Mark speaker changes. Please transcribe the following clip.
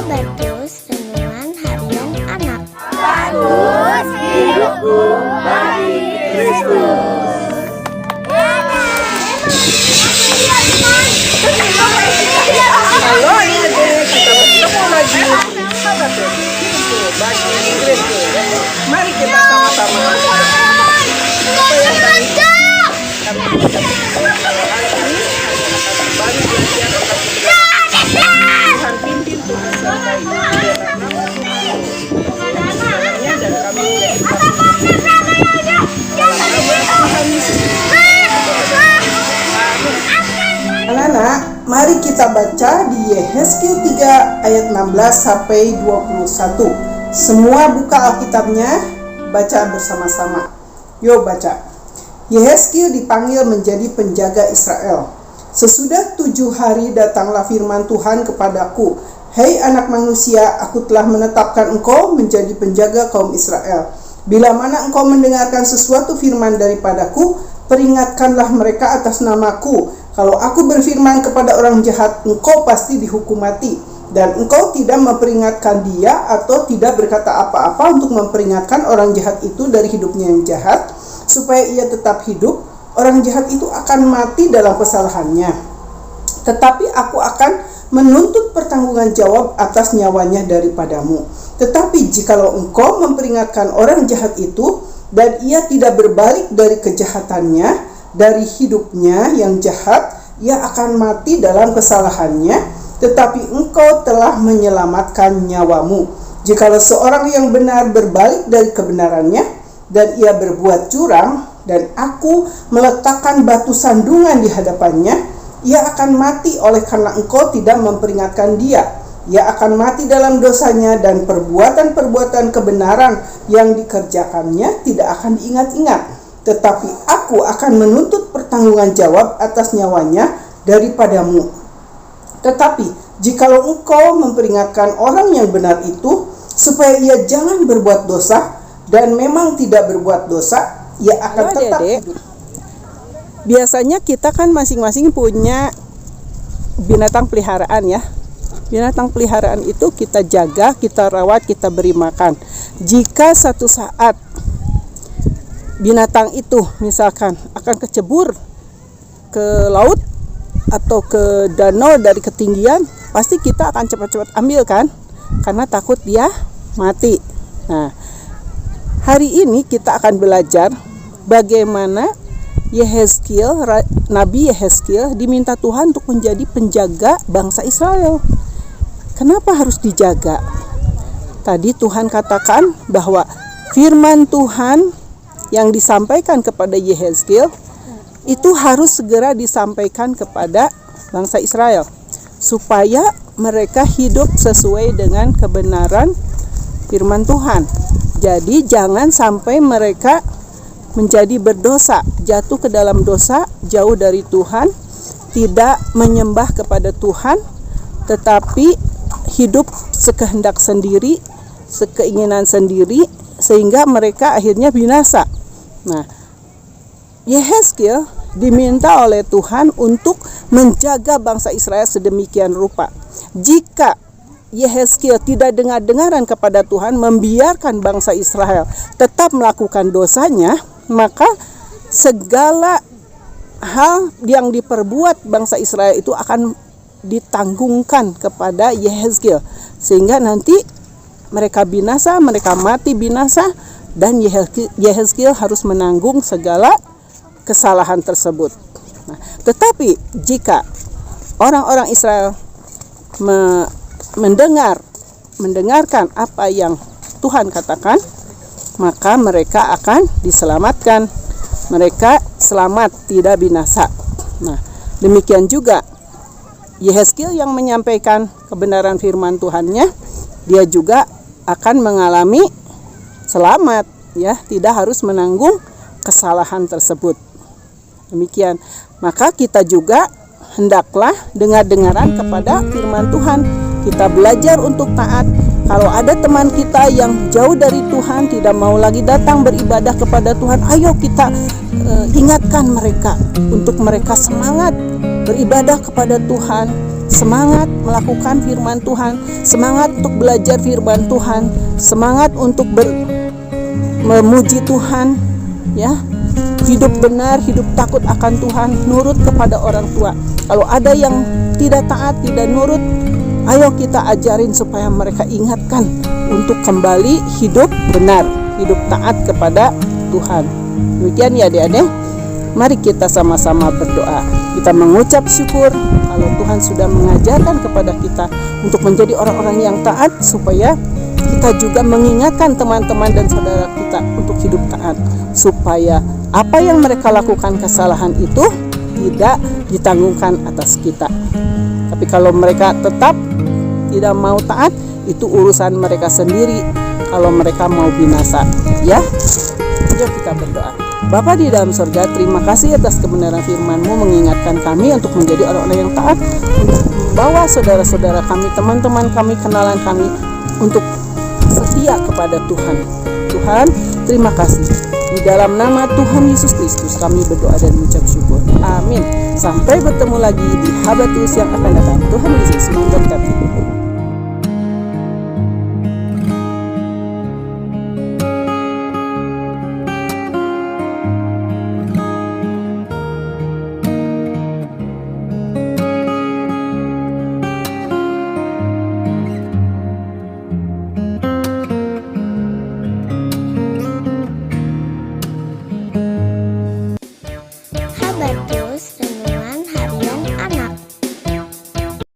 Speaker 1: Bartus, Renungan Harian Anak.
Speaker 2: Bagus hidupku bagi Kristus.
Speaker 3: Halo, ini kita bertemu lagi bagi Kristus. Mari kita sama-sama. Tuhan pimpin Tuhan sertai dan kami
Speaker 4: Anak-anak, mari kita baca di Yehezkiel 3 ayat 16 sampai 21. Semua buka Alkitabnya, baca bersama-sama. Yuk baca. Yehezkiel dipanggil menjadi penjaga Israel. Sesudah 7 hari datanglah firman Tuhan kepadaku. Hei anak manusia, aku telah menetapkan engkau menjadi penjaga kaum Israel. Bila mana engkau mendengarkan sesuatu firman daripadaku, peringatkanlah mereka atas namaku. Kalau aku berfirman kepada orang jahat, engkau pasti dihukum mati. Dan engkau tidak memperingatkan dia atau tidak berkata apa-apa untuk memperingatkan orang jahat itu dari hidupnya yang jahat, supaya ia tetap hidup, orang jahat itu akan mati dalam kesalahannya. Tetapi aku akan menuntut pertanggungan jawab atas nyawanya daripadamu. Tetapi jikalau engkau memperingatkan orang jahat itu, dan ia tidak berbalik dari kejahatannya, dari hidupnya yang jahat, ia akan mati dalam kesalahannya, tetapi engkau telah menyelamatkan nyawamu. Jikalau seorang yang benar berbalik dari kebenarannya, dan ia berbuat curang, dan aku meletakkan batu sandungan di hadapannya, ia akan mati oleh karena engkau tidak memperingatkan dia. Ia akan mati dalam dosanya, dan perbuatan-perbuatan kebenaran yang dikerjakannya tidak akan diingat-ingat. Tetapi aku akan menuntut pertanggungan jawab atas nyawanya daripadamu. Tetapi jikalau engkau memperingatkan orang yang benar itu, supaya ia jangan berbuat dosa, dan memang tidak berbuat dosa, ia akan tetap hidup.
Speaker 3: Biasanya kita kan masing-masing punya binatang peliharaan ya. Binatang peliharaan itu kita jaga, kita rawat, kita beri makan. Jika satu saat binatang itu misalkan akan kecebur ke laut atau ke danau dari ketinggian, pasti kita akan cepat-cepat ambil kan, karena takut dia mati. Nah, hari ini kita akan belajar bagaimana Nabi Yehezkiel diminta Tuhan untuk menjadi penjaga bangsa Israel. Kenapa harus dijaga? Tadi Tuhan katakan bahwa firman Tuhan yang disampaikan kepada Yehezkiel itu harus segera disampaikan kepada bangsa Israel, supaya mereka hidup sesuai dengan kebenaran firman Tuhan. Jadi jangan sampai mereka menjadi berdosa, jatuh ke dalam dosa, jauh dari Tuhan, tidak menyembah kepada Tuhan, tetapi hidup sekehendak sendiri, sekeinginan sendiri, sehingga mereka akhirnya binasa. Nah, Yehezkiel diminta oleh Tuhan untuk menjaga bangsa Israel sedemikian rupa. Jika Yehezkiel tidak dengar-dengaran kepada Tuhan, membiarkan bangsa Israel tetap melakukan dosanya, maka segala hal yang diperbuat bangsa Israel itu akan ditanggungkan kepada Yehezkiel, sehingga nanti mereka binasa, mereka mati binasa, dan Yehezkiel harus menanggung segala kesalahan tersebut. Nah, tetapi jika orang-orang Israel mendengarkan apa yang Tuhan katakan, maka mereka akan diselamatkan. Mereka selamat, tidak binasa. Nah, demikian juga Yehezkiel yang menyampaikan kebenaran firman Tuhannya, dia juga akan mengalami selamat, ya, tidak harus menanggung kesalahan tersebut. Demikian. Maka kita juga hendaklah dengar-dengaran kepada firman Tuhan. Kita belajar untuk taat. Kalau ada teman kita yang jauh dari Tuhan, tidak mau lagi datang beribadah kepada Tuhan, ayo kita ingatkan mereka untuk mereka semangat beribadah kepada Tuhan, semangat melakukan firman Tuhan, semangat untuk belajar firman Tuhan, semangat untuk memuji Tuhan, ya. Hidup benar, hidup takut akan Tuhan, nurut kepada orang tua. Kalau ada yang tidak taat, tidak nurut, ayo kita ajarin supaya mereka ingatkan untuk kembali hidup benar, hidup taat kepada Tuhan. Demikian ya adik-adik. Mari kita sama-sama berdoa. Kita mengucap syukur kalau Tuhan sudah mengajarkan kepada kita untuk menjadi orang-orang yang taat, supaya kita juga mengingatkan teman-teman dan saudara kita untuk hidup taat, supaya apa yang mereka lakukan kesalahan itu tidak ditanggungkan atas kita. Tapi kalau mereka tetap tidak mau taat, itu urusan mereka sendiri. Kalau mereka mau binasa, ya. Yuk kita berdoa. Bapa di dalam surga, terima kasih atas kebenaran firman-Mu mengingatkan kami untuk menjadi orang-orang yang taat, untuk membawa saudara-saudara kami, teman-teman kami, kenalan kami untuk setia kepada Tuhan. Tuhan, terima kasih. Di dalam nama Tuhan Yesus Kristus kami berdoa dan mengucap syukur. Amin. Sampai bertemu lagi di Habatus yang akan datang. Tuhan Yesus memberkati.